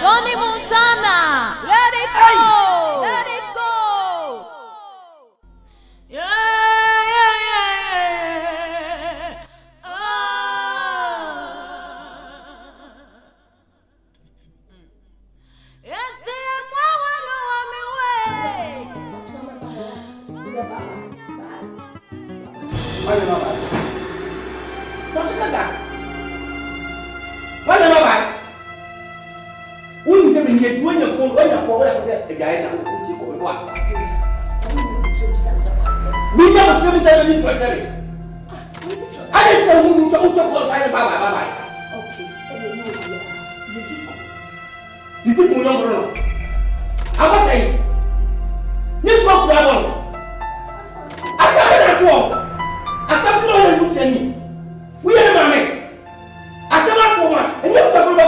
Tony Montana, let it go, let it go. When you go, the guy now will keep on what? We never tell me to tell you. I didn't tell you to go find bye. Okay, you think we don't know? I was saying, you talk that one. I said that one. I said, no, you send me. We are the man. I said, that one, and you talk about.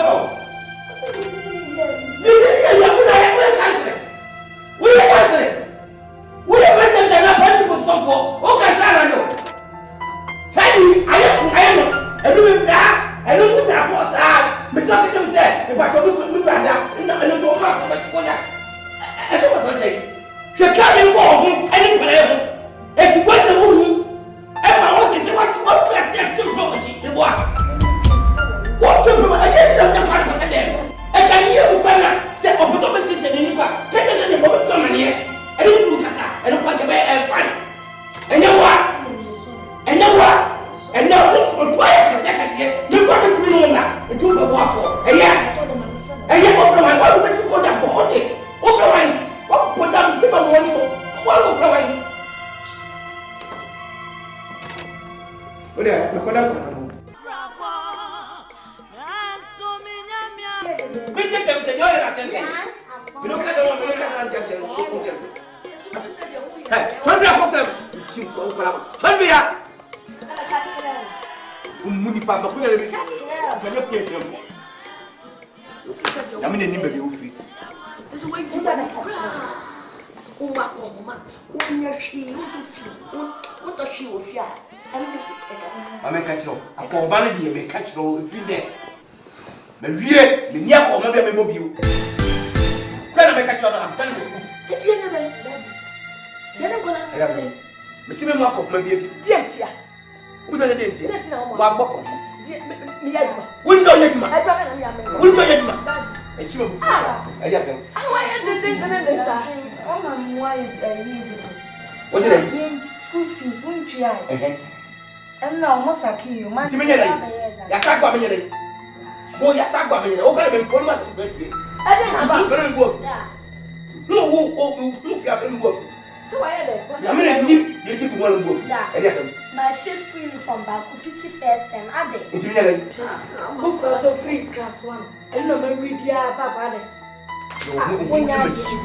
What did I school fees? Won't you? And now, Mosaki, my Yasaka, boy, Yasaka, okay, and Colma is birthday. I didn't have very good. No, who have work. So I had a you keep one book. My shift uniform back 51st and I did. Book for 3 class 1. I know my read ya, Papa. When you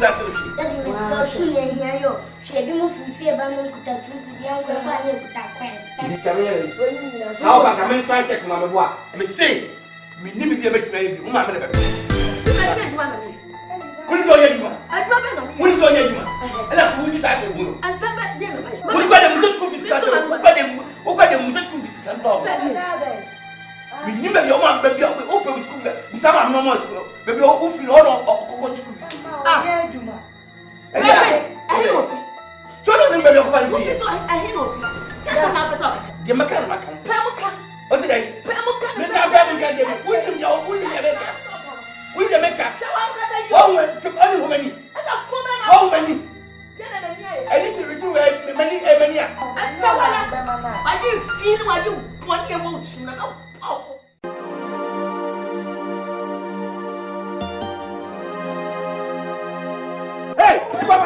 that was school here, you should be moving fear by no good at the young girl. How about I mean, I check my boy. I may say, we need to be able to make you. We'll go yet, I don't know. We'll go yet, and I will decide to go. And somebody, we'll buy them such cookies, we'll buy them such cookies and dogs. We never your one, baby, open with school. We have no more school. Baby, who feel all of school. Ah, Juma. I know. So don't remember your family. I hear no fear. Just another talk. The mechanic. What did I? Mr. Abraham, we can make up. One many. How many? I need to redo many. I do feel what you want your motion. Hey, come on.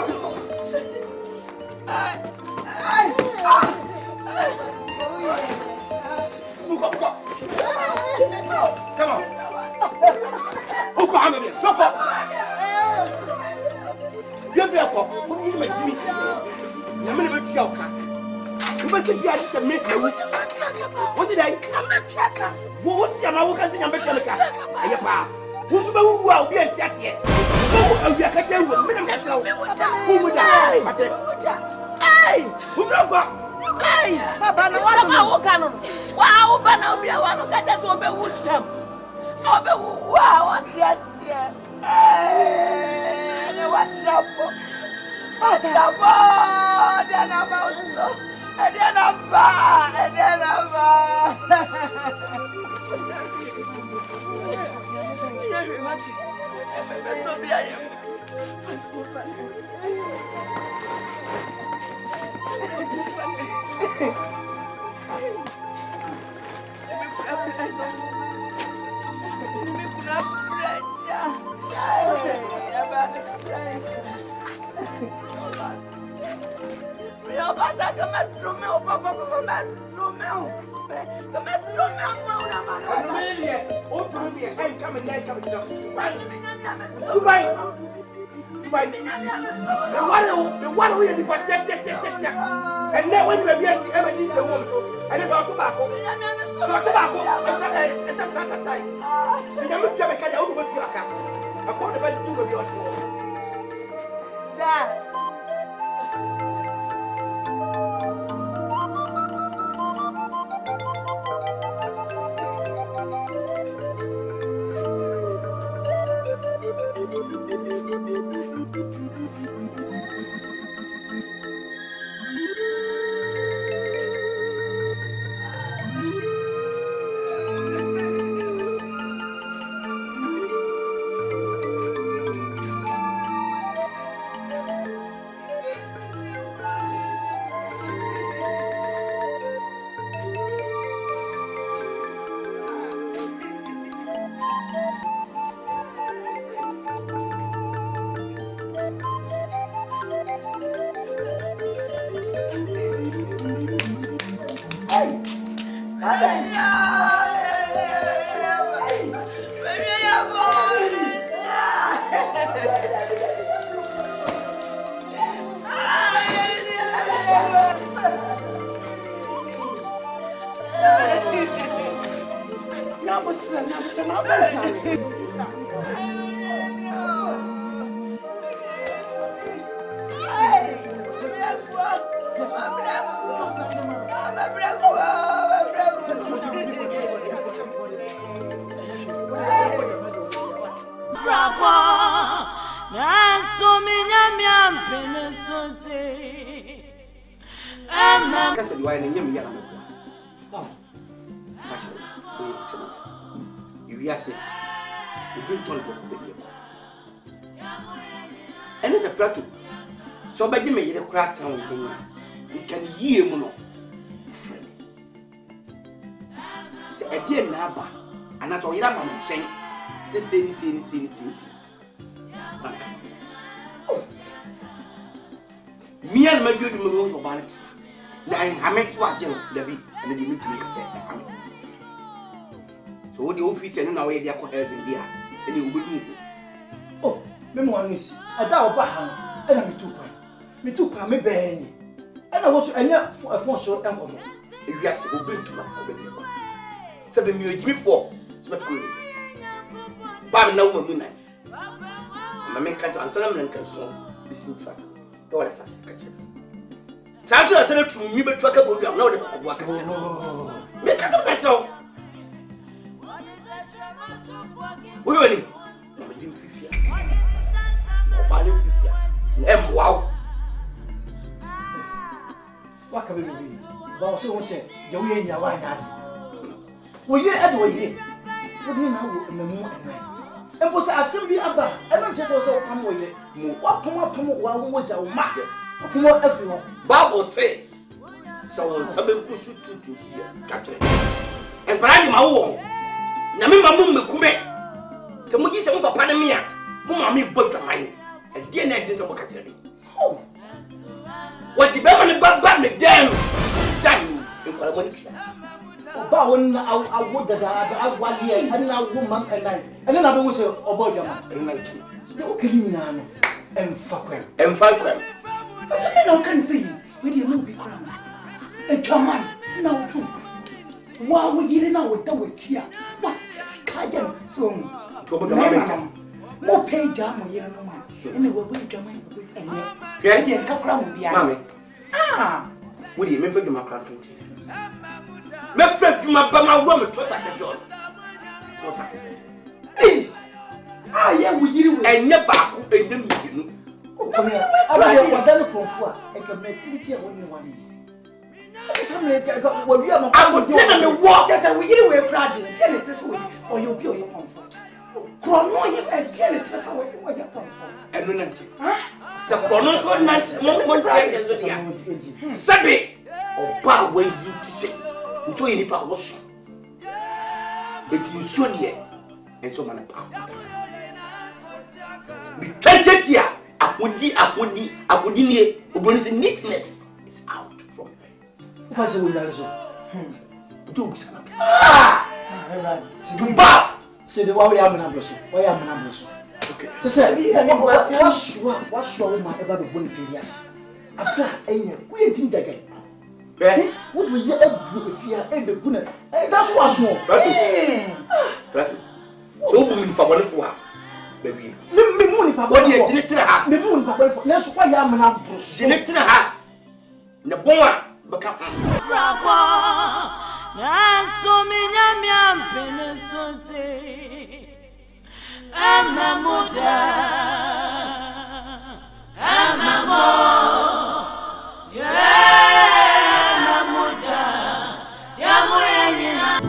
Who come here? Stop up. You feel up. What do you make me? I'm going to tell you. You must be at some meat. What did I? I'm not checking. What was your mother? I'm not checking. ɛyɛ paa wosu bɛ wuwu a obi anti aseɛ wo awia kata wu me na me kyerɛ wo wo da mate ai wo bro ai baba na wa ka no wa wo ba na obi a wa no kata so be wu tam obe wu wa wa ti aseɛ ne wa shapo shapo dana ba so dana ba and then when you are busy, everything is a woman. And about tobacco, it's a flat time. You never tell me, can you over to a car? I call the best thing of your and it's a plateau. So by Jimmy, you crack town with him. You can hear him. So again, Naba, and that's all you're not saying. The same. Me and my beauty move about it. I make what you Debbie and the Dimitri said. So the office and now they are called India, and you will do. Oh, Memories, I doubt Bahan, and I'm too fine. Me too, me Benny. And I was a phone so uncle. If you are bring to my 7 years before, but no woman. My men can't answer them and can so listen to us. Don't let us catch it. Samson I said to me, but talk about them. No, they can walk. Make a catch out. What are you? Wow. What can we do? But so said, you ain't your wine. Will you add away? What do you know in the moon and night? And was a simply about, and not just also come away. What come up while we are markets? What everyone? Bible say, so somebody push you to catch it. And Brady Mao, Namima Mumbe, some Muji, some Papanamia, Mummy book of mine, and dear Ned of Catering. Oh, what the Berman Bab McDam done in Parliament. Bowen, I would that I have 1 year, and now woman and night, and then I was about your man. Still killing Nan and fuck them. And fuck them. I don't can see when you move it around. A German, now too. While we get in our witch here, what is kaja so to ba mama mo pay jam mo yero no ma ene wo bo dwama enye hwe de kakura mo bia mama wo di me fa dwuma kra tonti me fa dwuma ba ma wo me to sa se John no sa se ye wo yiri wo enye ba ko enye mi Aba yo wadane konfu a e ka metiriti e woni wani. Sɛ me ga wo wi am am tena me wo just say we yiri we praje tell it this way or you be o ye konfu. Krono ye tell it this way o ye konfu. eno na nti se krono to na mo try ke zo dia sabe oba we you to say nto ye nipa wo so eti nsuo de enso mana pa bi tete akodi nie obonisi neatness is out from her. Fa se wo yare so. Do sana. To bath. Se de wa we am na bloso. Wa ya am na bloso. Okay. Se wa so ma e ba do boni filias. Aka enya, wo ye tin daga. Wo do ye adru efia e be guna. That's what so. Right. So bu mi fa boni fo ha. Baby. Me mu ni pa What ye dine tira ha. Me mu ni pa fo. Na so kwa ya am na bloso. Dine tira ha. Na bonwa baka. Bravo. Na so mi nyamia mpene sote. Amamuda. Amamo. Yeah, amamuda. Ya moyenyina.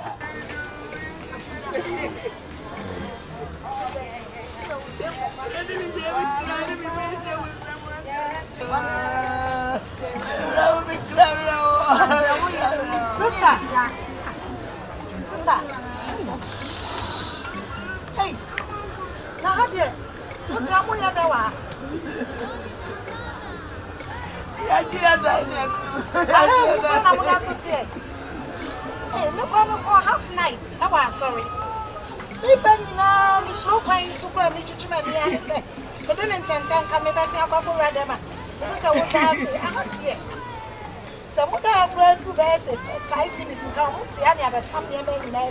Hey, now how did you come with your door? Hey, look on half night. Oh, I'm sorry. People, you know, we so fine to come into my but then intend to come back now for Radama. Because I would have here. The mother of bread to bed 5 minutes ago, the other come near me in eh?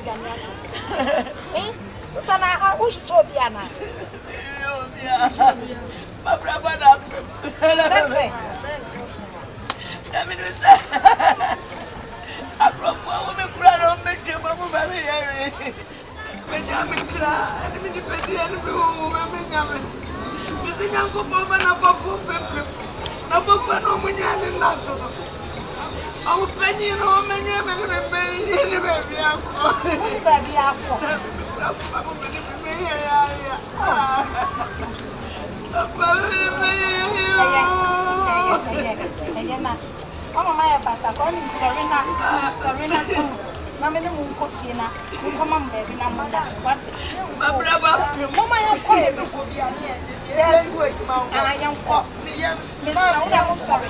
But I wish to be Anna. My brother, I brought my woman cry on me, Mamma, Mary. Benjamin cry, and the Benjamin woman, Missing Uncle Mama, number 4, when you're in London. I was spending home and you're baby, oh, my papa, calling Serena, Mamma, who could be now, who come on, baby, no matter what. My brother, Mamma, I'm quiet. There's good, I am caught. Miss, I'm sorry.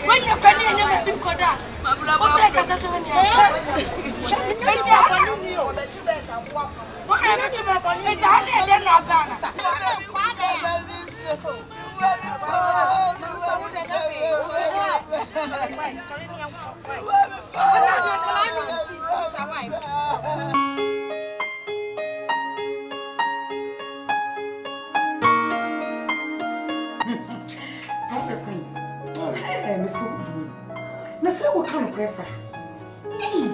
When you're ready, I never think of that. My brother, Let's say what kind of pressure. Hey,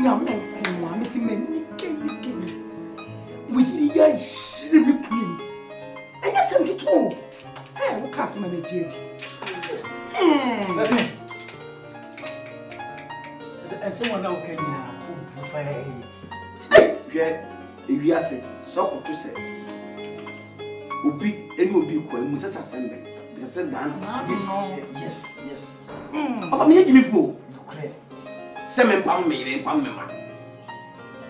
young man, come on, Missy Nicky. We hear you shrimp queen. And that's some get home. Hey, what customer may change? And someone now can pay. Yeah, if you are saying, so to say, will be any will be equal, Mrs. Assembly. Yes. I'm here before. Seven pound made in Pamela.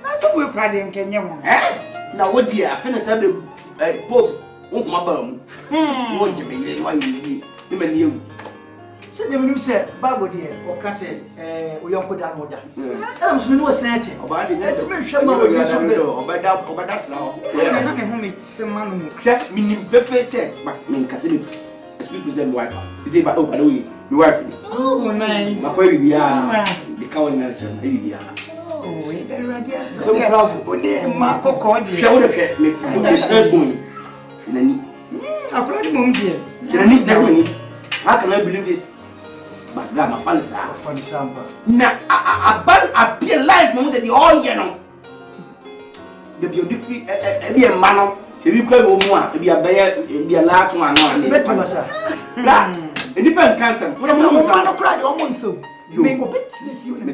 That's a way crying Kenya. Eh? Now, what dear, finish at the Pope, won't my bum. Won't you be why you? Said the say, Babu dear, or Cassie, we don't put down order. Adams, we know a searching about it. Let me show you about that now. I'm home, it's some man. Check me, perfect said, but mean Cassidy. Excuse me, said wife. Is it by open away? My wife. Oh, nice. My baby, the cow in Nelson, baby. Oh, wait, the radius. So, Marco called you. Show the pet, make the third moon. I've got a mom here. Can I need that money? How can I believe this? But that my funny sound. Funny sound. Now, I appear live moment at the all year now. The beautiful, be a man. If you call one, be a last one. Independent cancer. What am I cried almost so? You may go bit you in the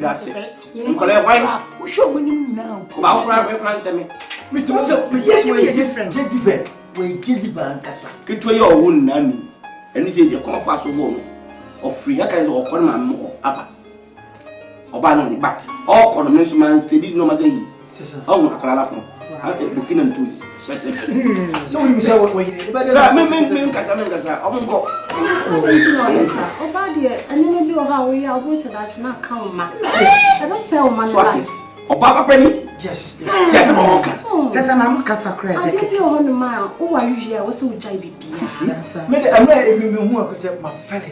you collect wine. We show winning now. About crying, me too. So, yes, we're different. Jezebel, we're Jezebel and Cassa. Get to your own nanny. And you say you're comfort of woman or free. I can or call my more upper or ban on the back. All condemnation man say this no matter. Oh, I call from. I take booking and tools. So we say what we did. But I won't go. Oh, bad, and you know how we are always that not come. I don't sell my life. Oh, Papa Penny? Yes. Just an amcasa credit. I give you 100 miles. Oh, I usually was so JB. I'm not even who I could say my fellow.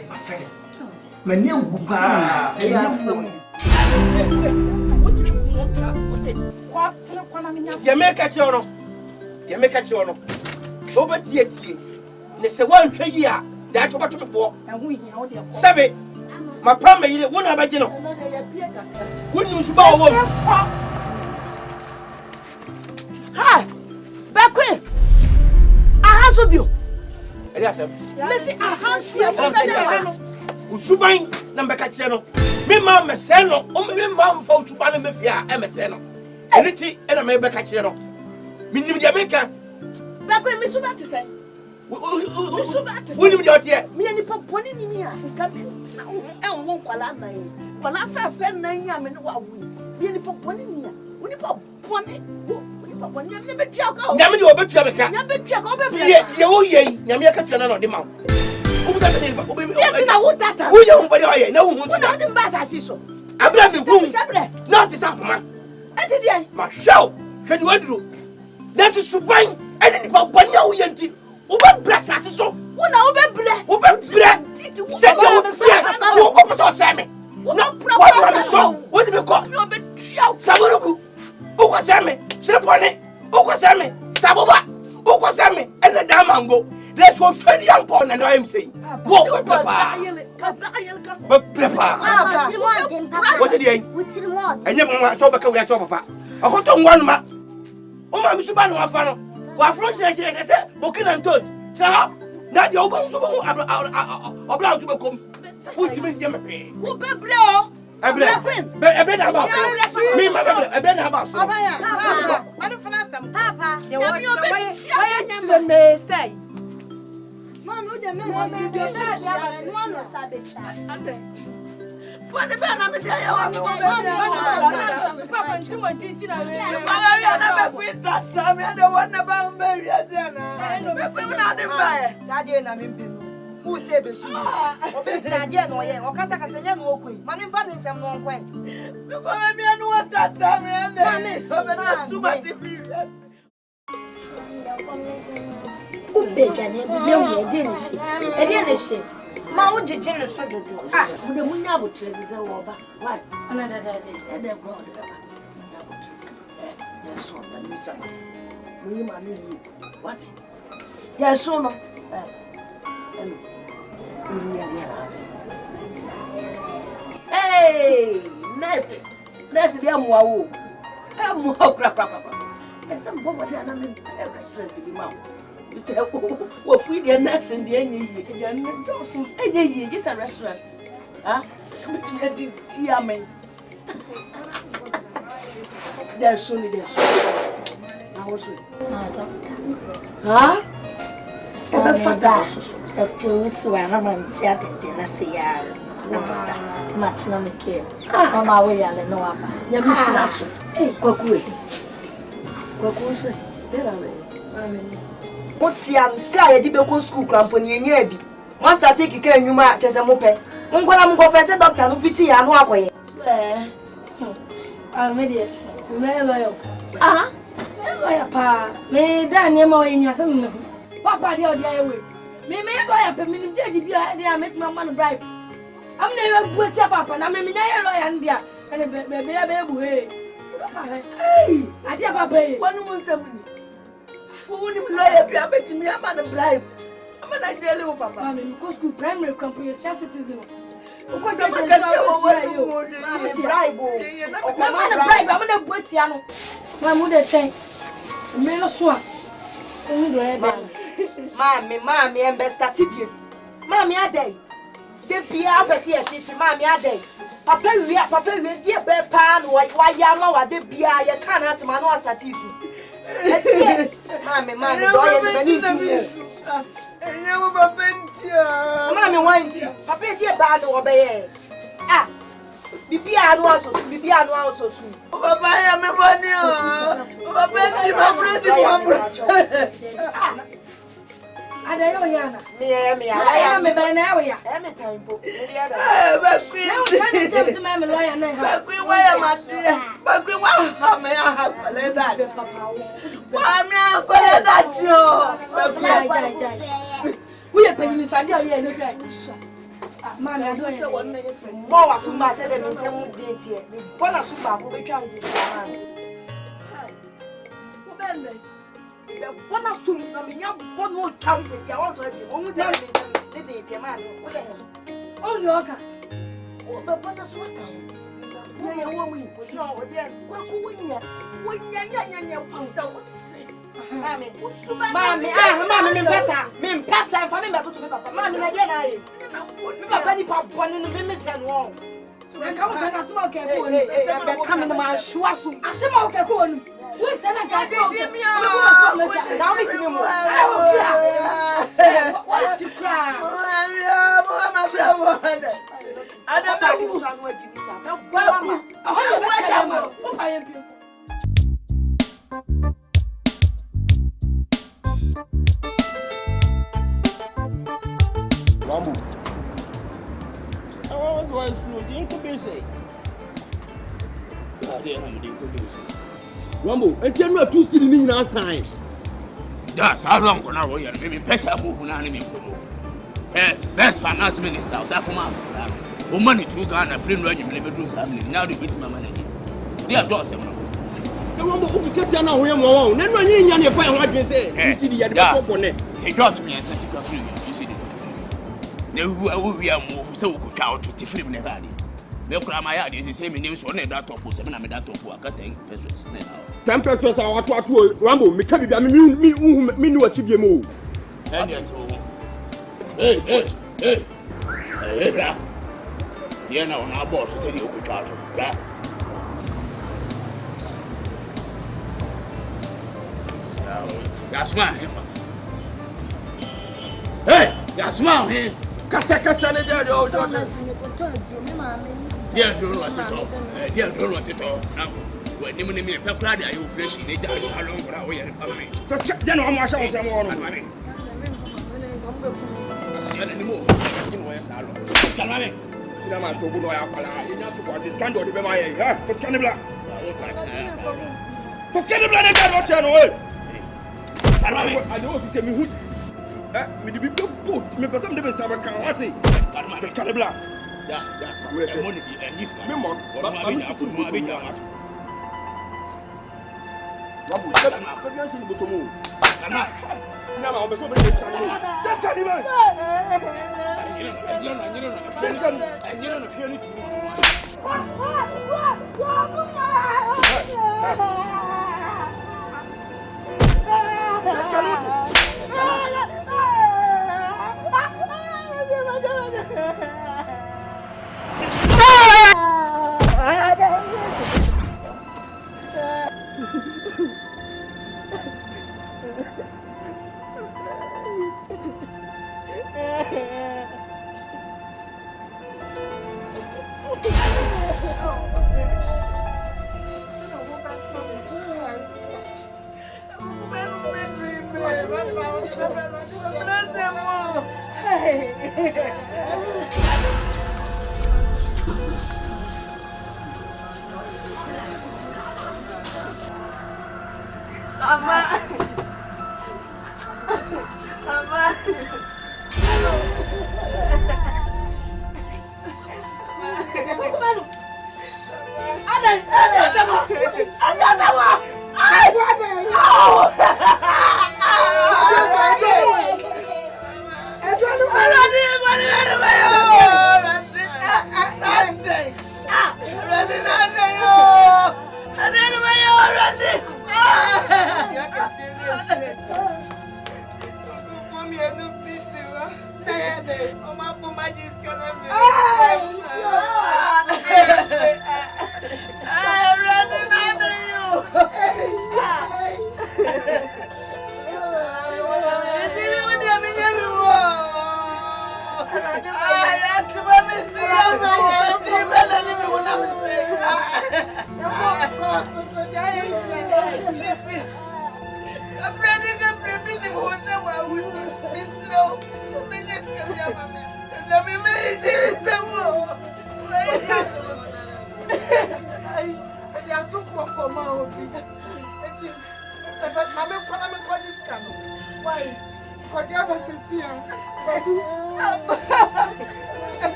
My new Guba. You make a channel. You make a channel. Over tea. They say 1 year. That's what to be and we know them. Sabe, my primary won't have a general. Wouldn't you bow? Hi, Beckwin. I have you. Yes, sir. Missy, I have you. Who's buying? na mbeka kire no me ma mese no o me ma mfa utuba na mefia e mese no eni ti e na me beka kire no minim dia meka ba ko mi so ba te se Wouldn't you hear? Me and the pony me are coming and won't call on me. For I fell 9 years and what we really put pony me. When you put pony, when you never talk out, never do a bit of a cat. never talk over Ye, Yamaka Channel or the mount. Who got the name? Who you, but I know who not the bass I see so. I blame the room, not this up, man. I did my show. Can you do? That is to bring any pop one year. Uba bless us so. One over bread. Uba bread. Set your fear. You open to Sammy. No problem. So, what do you call me? Saburuku. Uko Sammy. Slipone. Uko Sammy. Sabuba. Uko Sammy. And the Damango. Let's go 20 young porn and I'm saying. What with Papa? But Papa. What did you? I never saw the Papa. I got on one man. Oh, my Misuban, my father. Wa French like say Burkina and toast. Say na the oban so obla to bekom. Who to me dem pe. Who be bro? Ebe na ba. Me ma ebe na ba. Papa, anu fana sam. Papa, you want to the me say. Mama, you the me no no sabe cha. When the man I'm there, I want Papa, you want to na we. I never quit that time. I don't want about Mary Adana. Sadia na mimpinu. Who say be su? Obetina dia no ye. Okasa kasenya no okui. Mane mfa nsem no nkwan. Because me no want that time. I'm too much serious. Ubega ne me we dey nishi. Ma wo jeje no so dodo. Wo de munya abotre se wo ba. Why? Ana dada. E dey bro de ba. Yes, so that means something. We man you. What? Yes, so no. Hey, Nancy, dear Moa. I'm more crap. And some boy down in a restaurant to be mouth. You say, oh, free the nuts and the end. You're not Dawson. Hey, yes, a restaurant. Huh? Come to me, dear man. There's so many days. How was it? Huh? Dr. Uswana Mantiata, Nasia, Matina Mike. I'm away, I know about. Yabushi. Hey, Kokui. What's your sky? Did go school crampony near be. Once I take care, you might just a mope. Uncle, go first, doctor, no pity, I know away. I made it. You may loyal. Ah, lawyer, pa. May Daniel more in your son. Papa, the other way. May lawyer, but me judge if you had met my man bribe. I'm never put up, and I'm a lawyer and dear, and a baby. Hey, I never pay 1 month 70. Who wouldn't lawyer be able to me? I'm not a bribe. I'm not a jelly, Papa. I mean, because good primary company is just citizen. Because I'm going to bribe. I'm going to put Tiano. My mother thank me. No swap. Mammy, and best at you. Mammy, a day. The Pia, see a city, Mammy, a day. Papa, dear bear pan, why Yama, the Pia, you can't ask my nose at you. Mammy, I need you. Mammy, why? Papa, dear bad obey. Ah, Bibiano also soon. Papa, I am a money. Papa, I don't know, Yana. Me, I am a by now. I'm a time book. but Queen, I'm a lawyer now. but Queen, why am I there? But Queen, why may I have a letter? Why may I have a letter? We are paying this idea here. Man, I don't say one minute. More as soon as I said them in some date here. One as soon as we try to say, one as soon as we have one more choices, I want to have almost the date, man. What the hell? Oh, you are. Oh, but what a sweat. No, then, when you're so sick. Mami, me pesa, for me to me papa. Mami na dia na ye. Me papa ni pa boni no me se no. I come say na small ke ko. Be come in ma shua su. Asema o ke ko no. We say na ka so. Now me ti me mo. What you cry? Rambo, and tell me to see me now sign. That's how long when I was here. Maybe pressure move on enemy. Best finance minister, that from our money to Ghana, free running, never do something. Now they beat my money. They are doors. The Rambo who catch you now, never knew any fire what you say. You see the other for net. They got me and said to free. You see, they will move so good out to free never. They cry my yard is the same names on that top of 7 that top work. I think 10 pesos are what Rambo, me can't be what you move. Hey, you know, our boss said you could charge that. That's why. Hey, that's why. Cassacasana, dear, don't want it all. Dear, don't want it all. Now, when you mean a pepper, you wish you need to how long for our family. Then I'm washing some more on money. I see anymore. Can I make? I'm not to go to Alcala. You have to watch this candle to be my head. For Cannibal. For Cannibal, I got no channel. I know if you tell me who's. Me the people put me, but some never have a can. What's Cannibal? Yeah. Where's the money? And this guy. Memon, but I'm not too much. Rabu, I'm saying to move. Now I'm so busy. Just Cannibal. And you don't appear to move.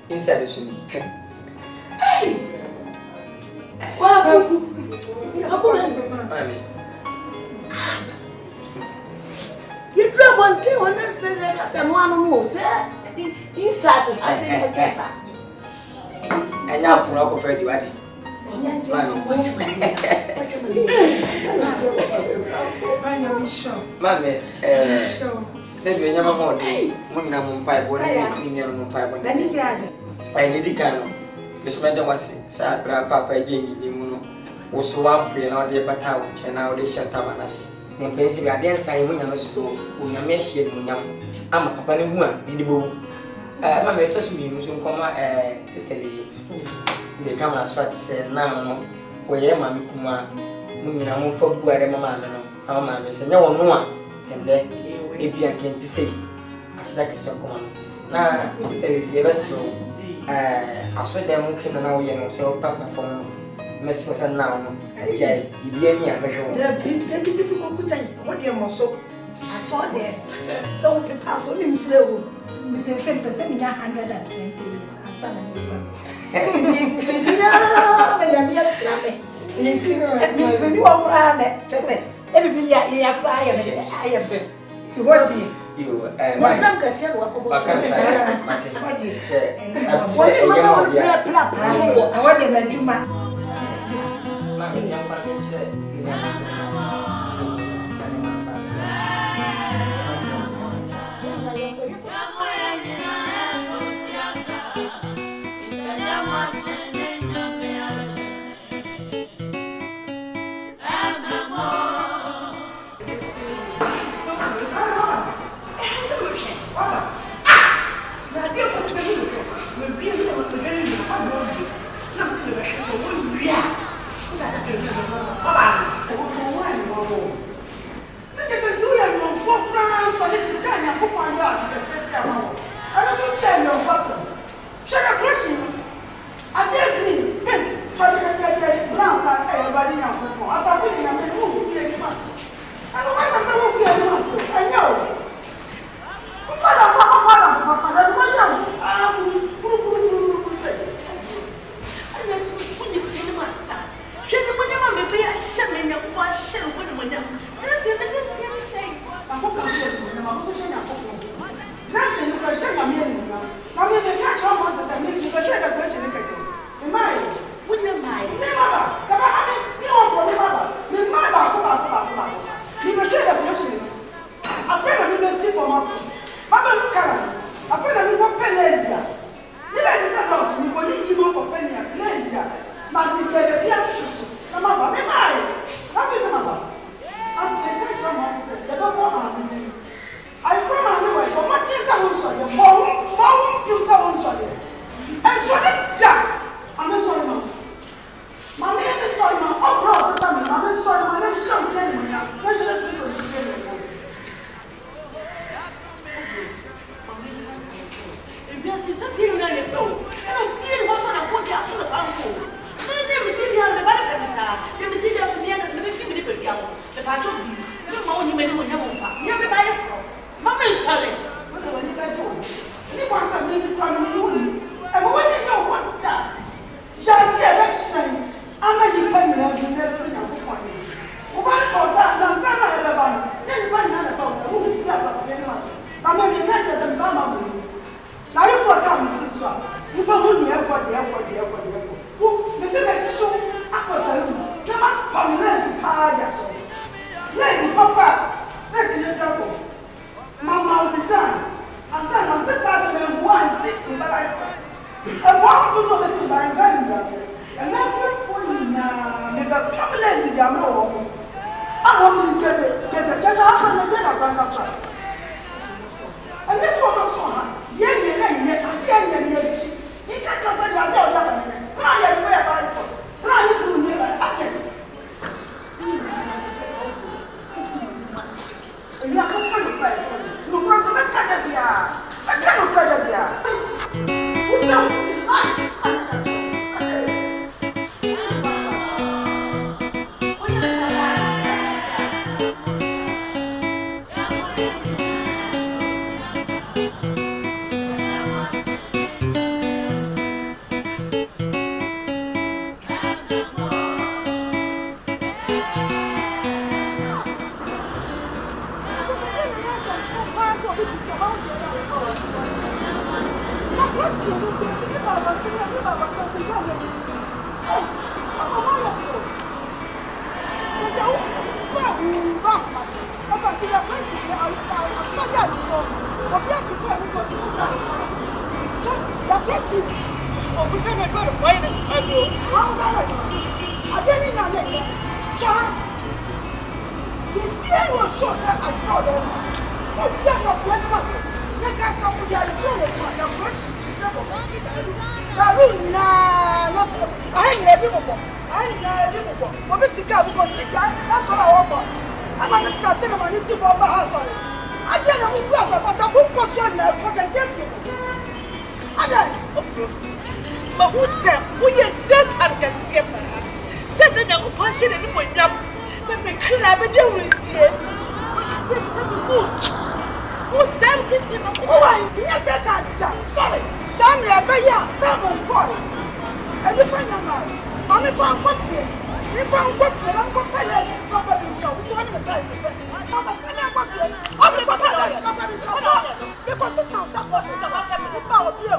Inside the swimming. Hey! Wow! You drop one thing when I said that and one more, sir. Inside, I think and now, Puroko Freddy, what? Mammy, said we never more day. One pipe, one million pipe. I need the canoe. Miss Madam was sad, Papa again, was swamp and all the battle, and now they shut up and us. And basically, I didn't say when I was so, when I mentioned when I'm a papa in the book. Mamma told me, Miss Uncoma, Sister Lizzie. They come as far to say now, where I am, Kuma, moving a move for where the mamma, our mamma, and no one, and then Ebi anke nti sei. Asida kese nkoma no. Na service ye beso aso dem ke na wo ye no se o papa fon meso se na wo jai bibi ani amehwo the big ko kutai what dey mo so aso dey so pe pa so ni mslewo mi se pese mi na 120 asa na ni kriya me da mi aslame ni kriya ni wa pra ne tete e bibi ya pra ya ne aye be to what be you what time ka se wa ko bo so mate se what mama pra what dey maduma na me ya pa me che ni I But who said, who is this? I'm going to get my hand. That's another person in the window. Let me clap it down with you. Who sent it in the boy? Yes, I can't jump. Sorry. Sammy, I bet you, someone call it. And you find them out. I'm a fan of it. You found what you're not going to pay it. Somebody show. Which one is the time? I'm a fan of it. I'm a fan of it. Somebody show. Because the town supports the power of you.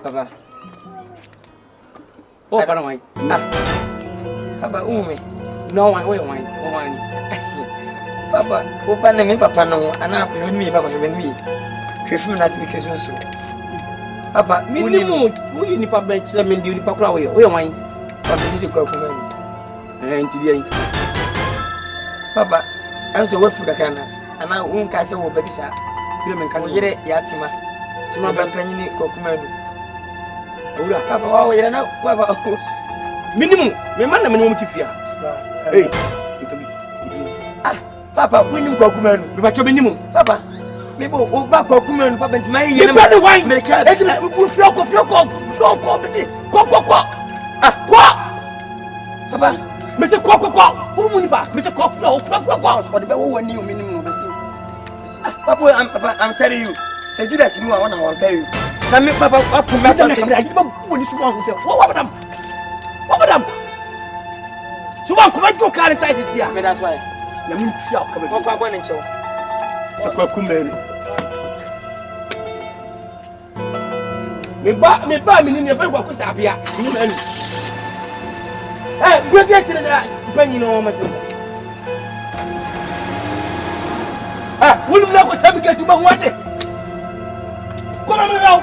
Papa. Oh, Papa, why? Papa, umi. No, why? Papa, open me, Papa, no, and I'm me, Papa, when me. Prefer not to be Christmas. Papa, me, who you need Papa, let me do the Papa, we are wine. Papa, did you go to me? And today, Papa, I'm so well for the canna, and I won't cast over baby, sir. You can get it, Yatima. To my penny, Cocuman. Papa, oh, you know, Papa, minimum, my man, minimum to fear. Hey, Papa, we knew Cocuman, but your minimum, Papa. Maybe we'll back Cocuman, Papa, to my wine, make a flock of your cock, Papa, Mr. Cock, who will back, Mr. Cock, or the one new minimum. Papa, I'm telling you, say Judas, you want to tell you. Now, make Papa up to matter. What about them? So, one come to carry tight this year. That's why. Let me shout. Come on, for one and so. So, come me buy me in your very well. Hey, we'll get to the penny no more. Ah, will you know what something get to my water? Come on now.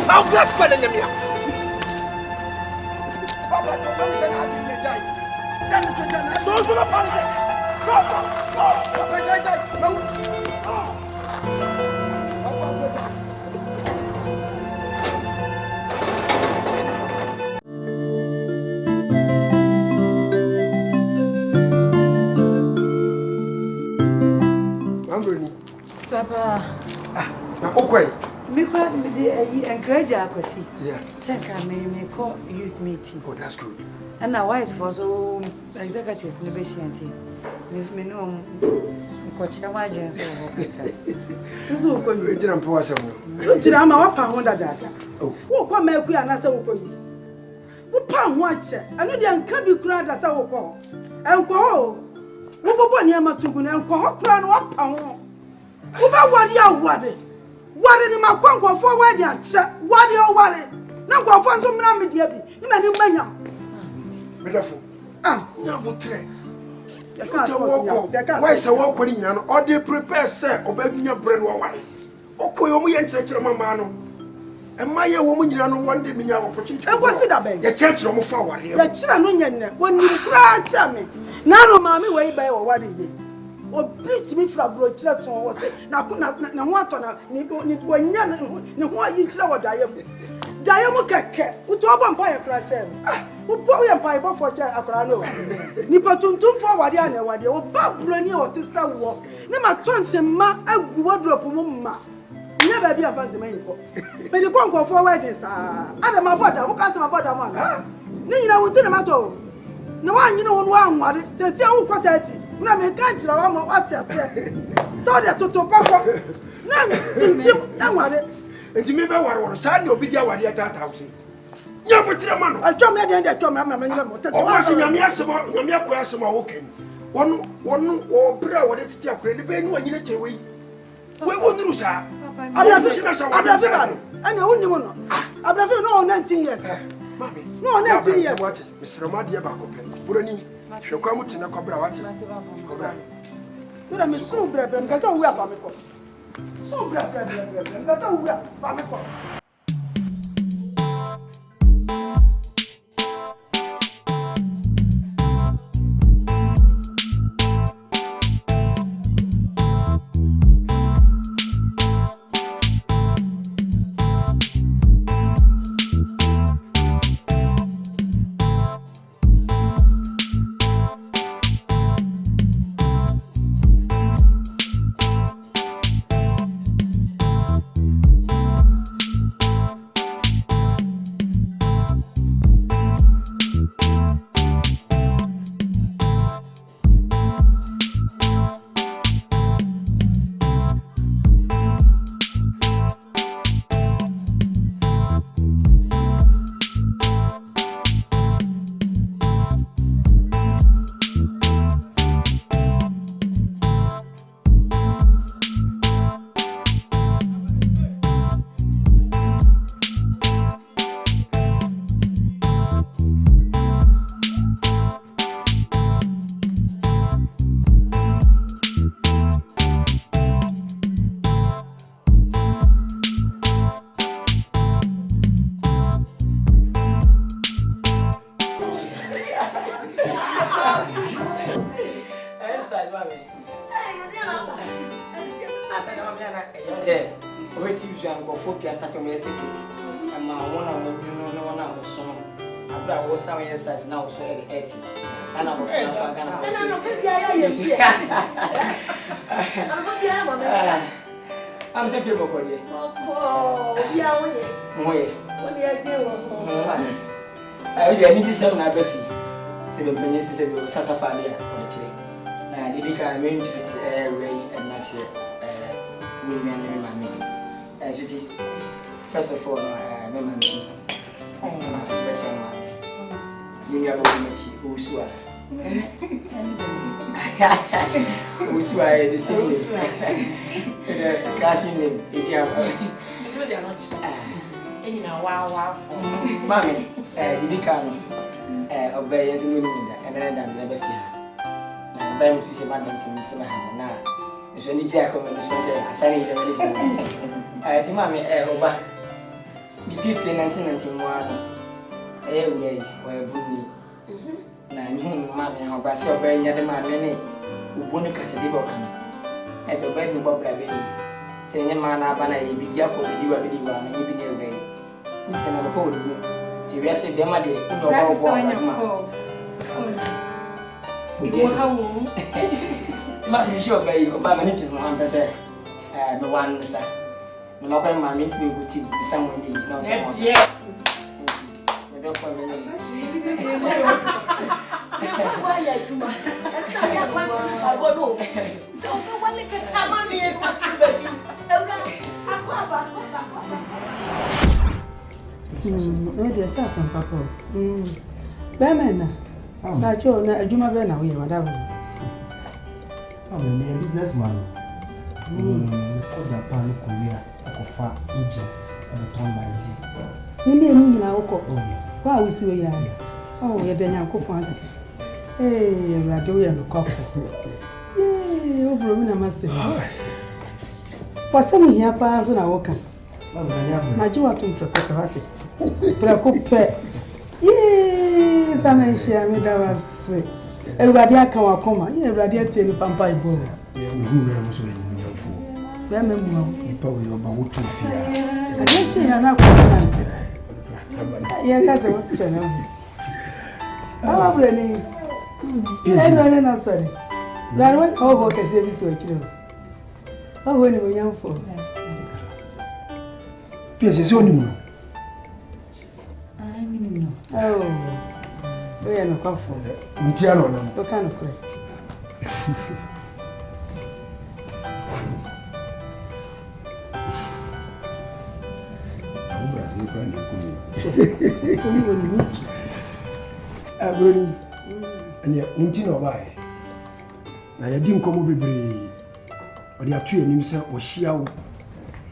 I'll bless Padania. Papa, don't say I didn't die. That is a don't do Papa, okay. me encourage Akwasi. Yeah. Second, me call youth meeting. Oh, that's good. And now, why is for so executive to the patient? Me know, coach, I'm agent. This will come. We didn't pour some. Look, I'm a pound data. Oh, who come make we answer? Who pound watch? I know they can't be crowd as I will call. And call. Who go near my two and call crown what pound? Who about what you are worried? Worried in my quanko forward yet, sir. What you are worried? Now go for some ramen, dear. You may be mania. Beautiful. Ah, no, but why is a walk when you know, or they prepare, sir, or baby your bread or wine? Or call me and church of my man. And my woman, you know, one day, me opportunity. And what's it about? The church room forward here. The children, when you cry, Chammy. Now, mammy, way by or what is it? Or beat me from blood church or was it? Now, what on a when you want each other diamond. Diamond cat, who told Vampire Cratch. Who bought a pipe for Acrano? Nipatun forward, what you were Bob Brunny or to sell walk. Never turns a ma, a wardrobe, mamma. Nya ba bia fanti man ko. Me di kon for wedding sa. Ada ma boda, wo ka se ma boda mo ana. Ni nyina wo tina ma to. Na wa nyina wo no anware. Se se wo ko 30. Na me ka kira wa mo wati ase. So de toto pako. Na tintim na ware. Enti me ba ware sa na obi dia ware ata house. Nya potire ma no. Atwa me de atwa me ma nyina mo tete. O se nyame asemo, nyame akwa asemo wo ken. Wonu o bra wo de titi akure ni be ni wanyina chewe. We wonuru sa. Abrafi ba. Ana wonni mo no. Abrafi no 19 years. Mami. No 19 years. Mr. Madi ba ko pen. Burani. Hwekwa muti na kobra wate. Kobra. Dura me so bra nka so wu afa me ko. So bra nka so wu afa me ko. Now so 80 and I'm I'm saying people call you. Oh, yeah, I need to sell my Buffy. So the minister said, Sasafalia or the tree. And the car main to Ray and Nature women and my name. As you see, first of all, memory. You have a Usua. Usua, the same classing name. They are not. Wow. Mammy, did you come? Obey as a woman, and then I'm never fear. Now, Ben Fisher Badminton, now. It's only Jack on the Sunday. I say, I think, Mammy, over. The people in 1991. Anyway, where Bunny. Now, Mammy, how about your brain, the man, many who won't catch a little coming. As a baby Bob Labby, saying a man up and I be Yako, you are really one, and you be near way. You send a cold room. So we are saying, Dear Maddy, you know how you sure, baby, about a little 1%. No one, sir. No, my meat will be someone you know. Don't for me. I'm a businessman. Japan, Korea, Okofa, Egypt, and the Tom by Z. Nimi enu na oko. Wa we si we ya. Oh, ye de Nyankopon ase. Radio ye no kofo. Obro mi na mase. Pasa mu hia pa so na woka. Na ji wa tum preko hate. Preko pe. Sama nshia mi da wase. Ewurade aka wa koma. Ewurade atie ni pampa ibo. Nipa we oba wotu fia. Adeche ya na kwanta. Ya kaza wotu na. Awa ni. Eno na sorry. Laro obo kese bi so chiro. Obo ni mo yamfo. Pierce, only no. I mean, no. Oh, we are no comfort. Untiano, what kind of credit? Abroni, and yet, Untino by. I didn't come over be. Or the two himself was Shiao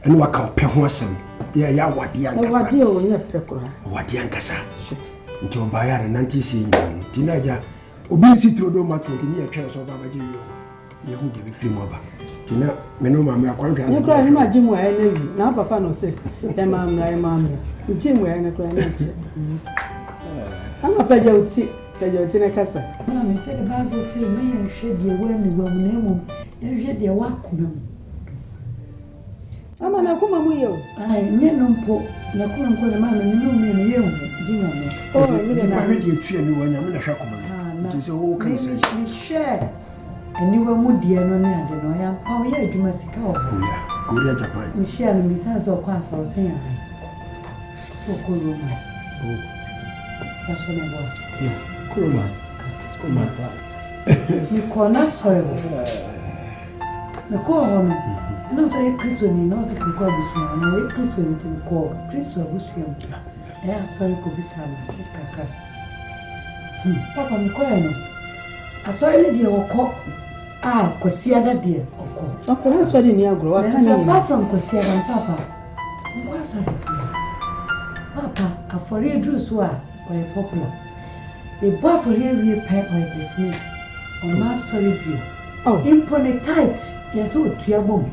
and what can pay Wasson. Yeah, what the Yankasa. Until Bayard and Nanti seeing Tinaja, obesity to do my 20 year chance of Babaji. You won't give a few more. Tina, Menoma, my contract. You can't imagine where I live. Now, Papa, no say, Mamma, Jim, where I'm a pejote, Pejotina Casa. Mamma said the Bible say, may should be when the woman and yet they walk. I'm an Akuma. I never put Nakuma, Mamma, and you, Jim. Oh, I read your tree and you when I'm in a shackman. It is all crazy. Share. And you were moody and on the other. Oh, yeah, you must go. Oh, yeah, go to Japan. Michelle and Miss Hazel Class or saying, oh, cool. Oh, that's what I want. Cool, man. Come on, you call us horrible. The call on no Christian, no second call this one, no Christian to call Christian Bushiam. Yeah, sorry, could be some sick. Papa, I'm calling. I saw you, dear, or call. Ah, Cosia, dear, or call. Okay, that's what in your grow. I can't apart from Cosia and Papa. What's up? Papa, I for you, Drews were popular. They bought for you, we pay or dismiss. On my sorry view. Oh, impone tight. Yes, oh, Tiabum.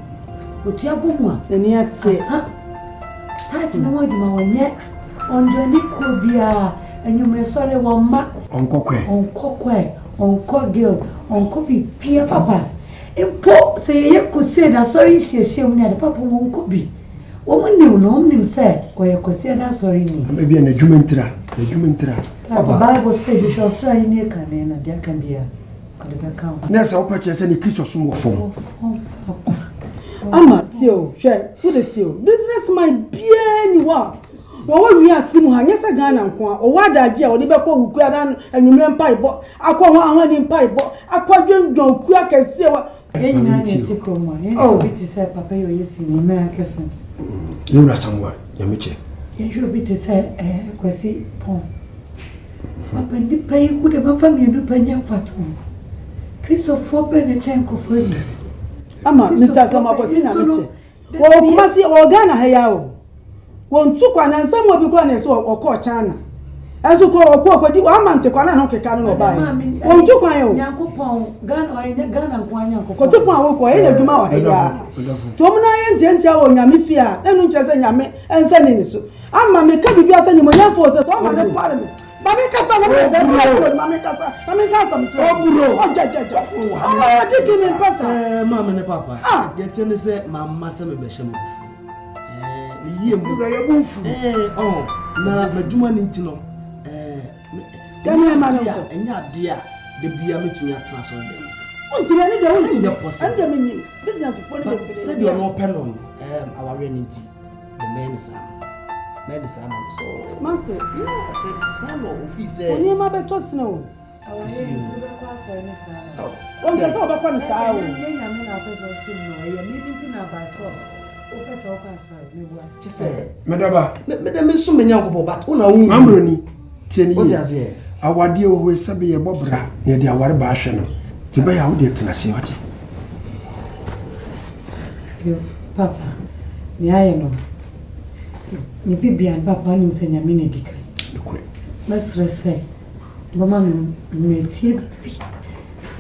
But Tiabum, the near tight no more yet. On Johnny Cobia, and you may sorry one mark on Coque, on Coggill, on copy Pia Papa. Impo say you could say that sorry she near the Papa won't copy. Woman knew no name said, or you could say that sorry. Maybe an edumentra, the Jumentra. The Bible said you shall try in a can and there can be a Nessa, I'll purchase any kiss or some form. Ama, Tio, share, put it to business my bien work. Well, we are Simuha, yes, a gun and qua, or what I jail, never call Kuadan and you mean pipe, I call one in pipe, I call you John Crack and see what any man is to come. Oh, it is a papa, you see, American friends. You are somewhere, Yamiche. You should be to say, Quasi Pom. Papa, the pay would have a family to Panya Fatum. Christopher Benechenko for me. Ama, Mr. Samapotina, well, Masi Organa Hayao. Won't took one and some will be granted or call China. As you call a corporate, one man to Kwana Hokan or buy. Won't took my own gun or in a gun and one uncle. What took my work or any of my Tomina and Gentle on Yamifia, and just a Yame and sending it. I'm a make up if you are sending my forces on the parliament. Mammy Casa, Mammy Casa, Mamma and Papa. Ah, get in the set, Mamma Sammy Besham. Oh, now, but you want to know. Can you imagine? And your dear, the beer meet me at class on days. Until any day, your person, business, said you're no pen on our rainy tea. The man is medicine, so Master, yeah, I said, son of office, you mother trust no. I was saying, oh, that's all about the tower. I'm meeting by call. Just say, Madame is so many young people, but on our own, Mambroni, 10 years. Our dear always be a bobra near the Awar Bashano. To buy out the Tenassi. Papa, the iron. Ni bibi and papa ni msenya mine dika. Masre say, mama mmetie bibi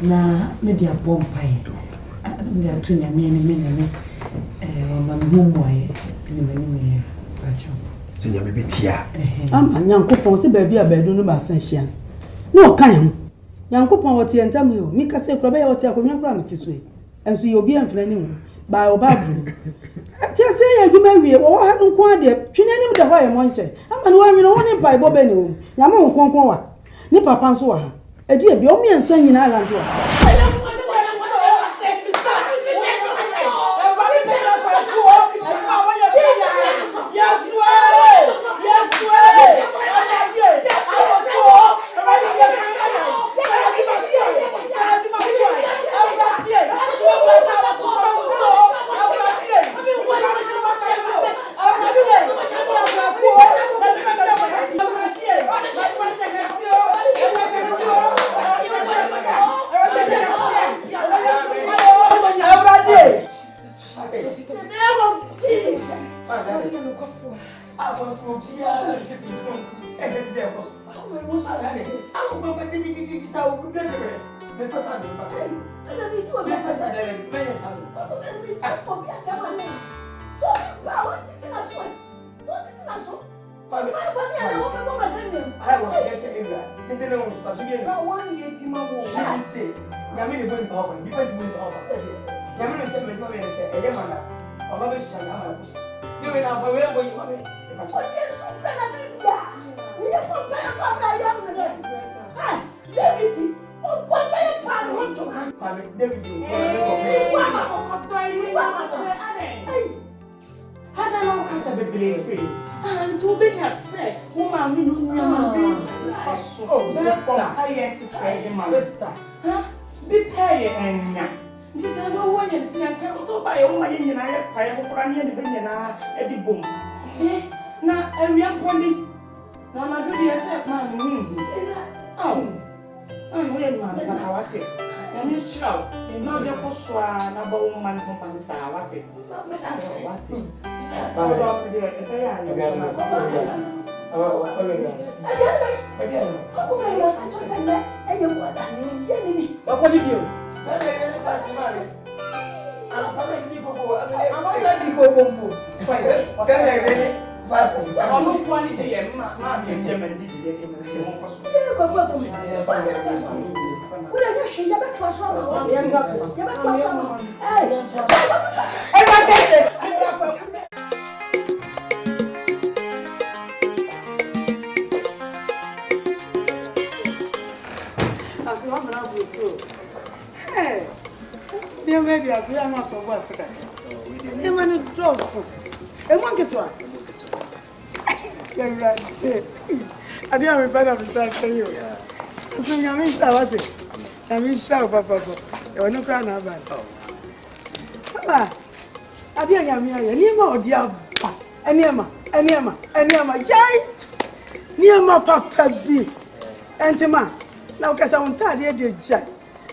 na media bompai. Ndia tu nyame ni menyame mama mumwaye ni menime bacho. Senya bebe tia. Ama nyankopon se baabi a bedu no ba san hia. Na o kan ho. Nyankopon wote entam yo, mi ka se kro be wote akonwa kra metiso yi. Enso ye obi amfra ni ho. Ba obabru. Ati ase ya dwuma wie wo ha nko ade twene nim de ho ye monche ama no anwe no ho ne pai bo be ni wo nyama wo konkon wa ni papa nso wa ha edi e bi o mi ensan nyina ala ndo wa yes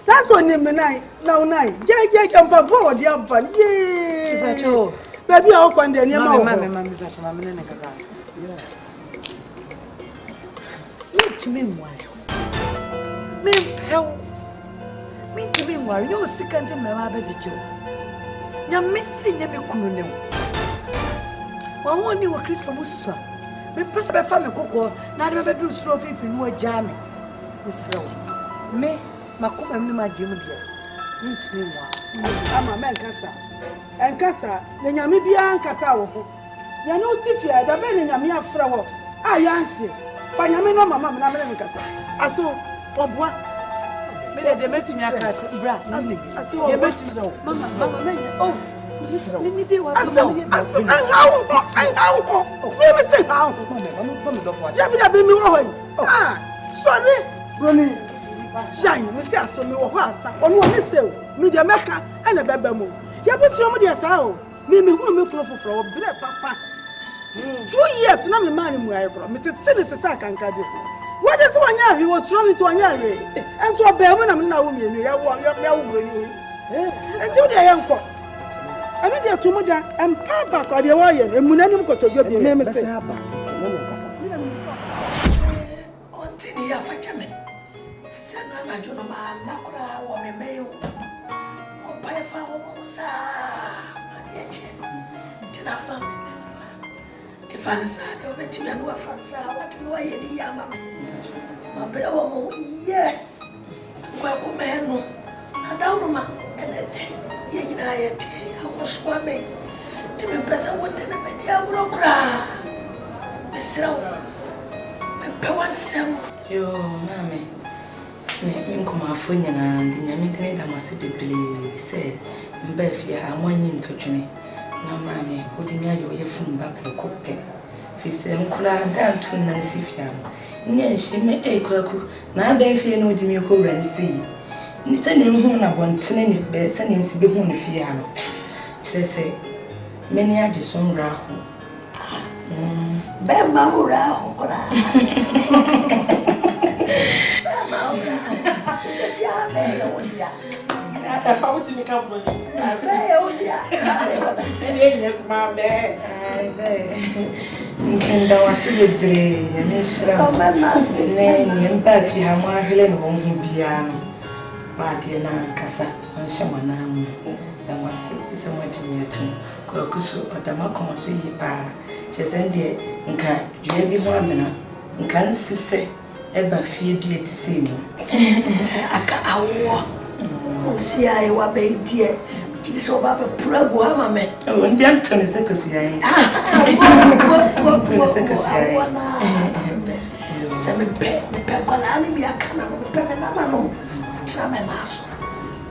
That's what name now Jay can papa dear but yeah. Baby I open the name of Mamma. To me why? Me hell. Me to me why you second in my baby. Ya missing ya me kunu. Wa woni wa Kristo musa. Me pesa be fa me kokko na de be do suro fifi no jami. Misra. Me makoma me ma gemu dia. Ntimi wa. Ama me nkasa. Enkasa na nyame bia nkasa wo ho. Ya no tifia da be na nyame afra wo. Ayanti. Pa nyame no mama me na me nkasa. Aso obua. Me de metumi akata bra. Aso ye besiro. Mama me oh. Me need you what to me say how. Ya bi da be mi wo ho. Ah, sorry. Broni. Jai, me say aso me wo ho asa. Ono oni say me de meka e na beba mu. Ya bi so mo de asa o. Me hunu me kuro foforo bre papa. 2 years na me man mu ayi kuro. Me tete te sa kanka de. What is one year he was thrown into one year. And so be mo na wo mienu ya wo broni. Enti de yanko. I know they are too much and papa or the warrior, and Munanim got to your name. Ontinia Fatame. Sana Jonama, Nakura, or a male, or by a foul, Tina family. The father said, you're betting me and what in the way the young man. But oh, yeah. Welcome, man. Adorama, and then, Swami, to be better one than a mediocre cry. Miss Row, my power, yo, mammy. Come off when and the Yamit that must be pleased. Say, Beth, you have 1 year to journey. Now, mammy, would you know your phone back to cook? If you say, I'm crying down to Nancy Fiam. Yes, she may a quack. Now, they fear no demico and see. Sending home I want to name if best and in Sibon Fiam. Say, many are just on Rahu. Bema Rahu. How to make up with you? Nkenda wasi bebre nyame shira. Ne nyemba fi ha mo ahwele no ho bia no. Ma de na kasa nhyɛ manamu. Da wasi se mo agye tu. Ko kuso odama kon so yi pa. Chese de nka dua bi ho amena. Nka nsise eba fie bi etise mu. Aka awo. Si ai wa be die. Kidi so ba be prago ama me. Oh, ndi Anthony se kosi ai. Anthony se kosi ai. Se me pe kola ni bi aka na me pe na na no. Tira me na so.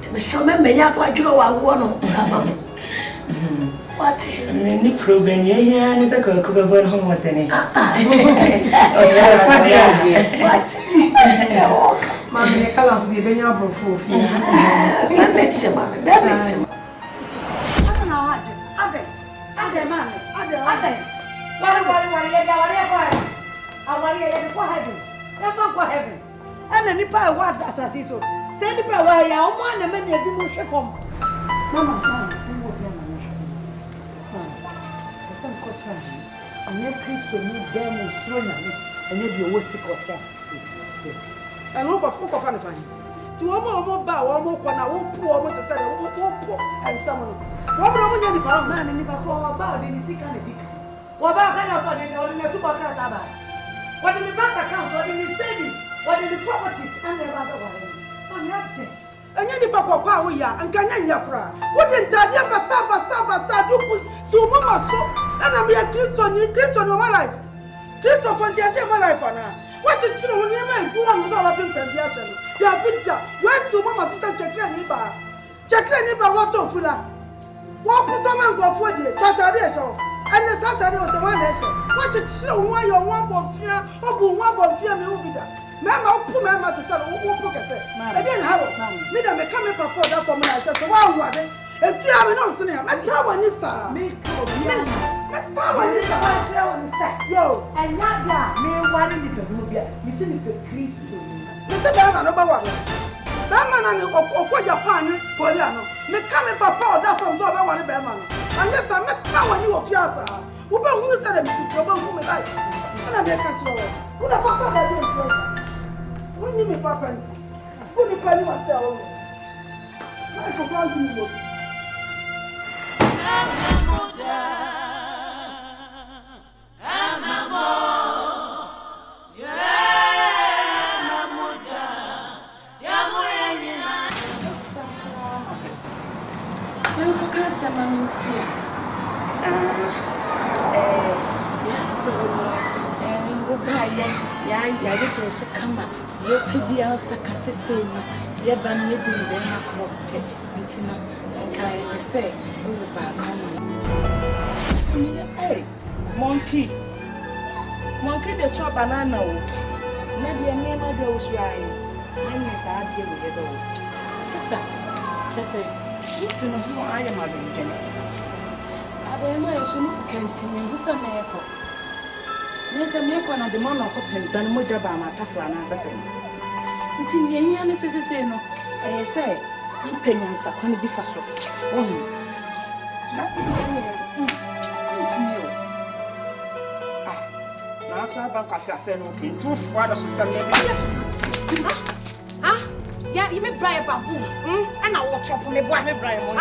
Te me so me ya kwadwuro wa wo no ama me. What? Me ni problem ye here ni se ko be bon ho motene. What? Mami, ne kala so de benya brofo fi. That makes him, mami. That makes him. Ade, mami. Ade. Wari, ya go heaven. Ya go heaven. Ana nipa wa asasi so. Se nipa wa ya o mo na me na bi mo hwe kom. Mama, mo bi na me. Some question. Anye Kristo ni demonstrate na anye bi owo sikota. Anu ko fa na fan. Ti wo mo ba wo mo ko na wo pu wo mo te se wo pu ensam no. Wo bro mo nya ni pa. Ma ni ba ko ba de ni sika na bika. Wo ba ka na ko de o ni su ba ka ta ba. Wo de ni bank account, wo de ni savings, wo de ni properties and the other one. Oh, not there. Anya ni pa ko kwa wo ya, anka nya nya kra. Wo de ntade ba du ku su mo ma so. Ana me ya Kristo ni wo life. Kristo fonti ase mo life na. What you children when you make go on without a pin pension? They are picture. Where's your mama sister check any bar what to full up? What put on and go for the Saturday show? And the Saturday was the one nation. What you children why your one bomb fear or one bomb fear me will be that. Mamma, poor mamma to tell who pocket it. Again, how? Me that may come in for that for me. I just wow, what? If you have no sin, I'm telling you, sir. Yo, and not that me wanting to do it. You see the Kristo. Mr. Bama no ba wa. Bama na ni okwo Japan ni Korea no. Me come papa oda from so be wa ni Bama no. Anya sa me ka wa ni wo fiasa. Wo be hu se da mi tutu ba hu me like. Na me ka chiro wo. Wo na papa da bi ntiro. Wo ni me papa ni. Wo ni pa ni wa se wo. Na ko kwa ni wo. Ya did so come up. You could be also Cassay, you ban me be the crop pet, until I say, oh, back home. Hey, monkey, the chop banana. Maybe a name of those right. Many is I deal with it all. Sister, just say, you know who I am, I am. I shouldn't continue with some airport. There's a milk on the man of Copen, done Moja by my Tafra and assassin. Until the young say, no, I say, you penance are going to be for so. Oh, it's you. Now, so about Cassia, okay, 2 fathers to send me. Ah, yeah, you may buy a bamboo, and I watch up on the boy, may buy one.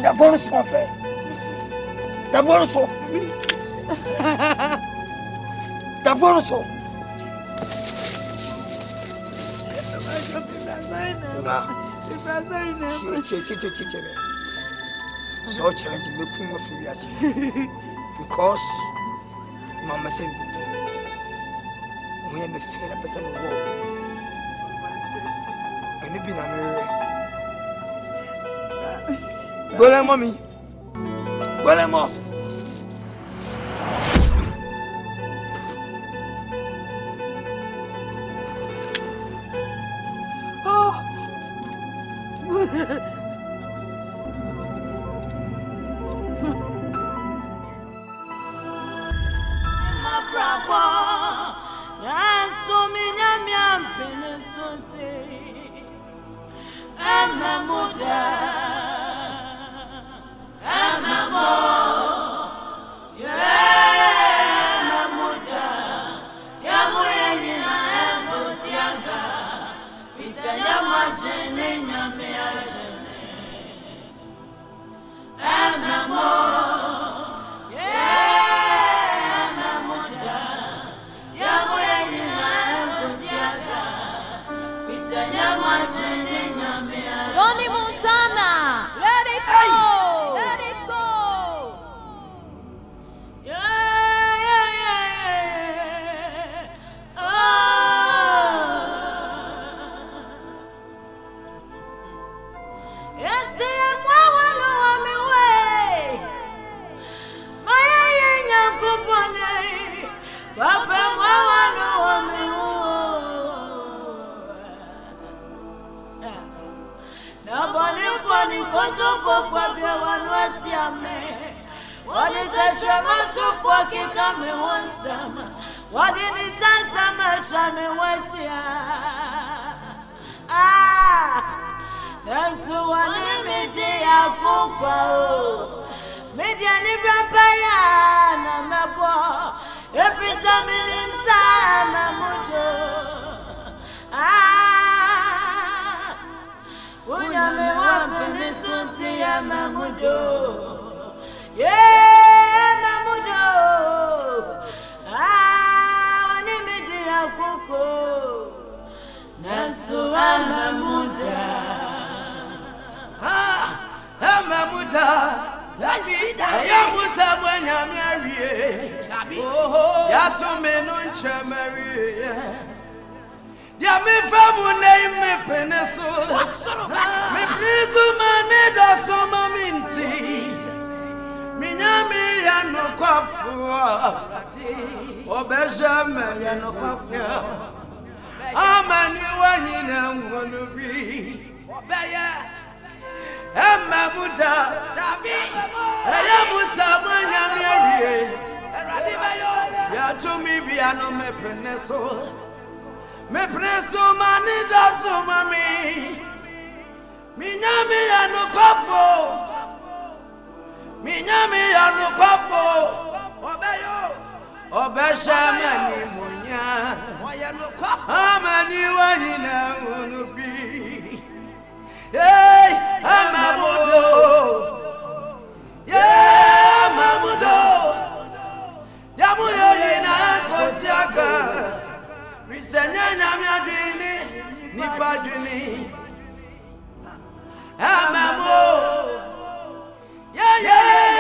D'abord, ce qu'on fait. D'abord, ce. D'abord, ce. So challenge me kuma furious because mama said we am a fair person of war and it been an Bola mommy. Bola mom. Yeah, yeah.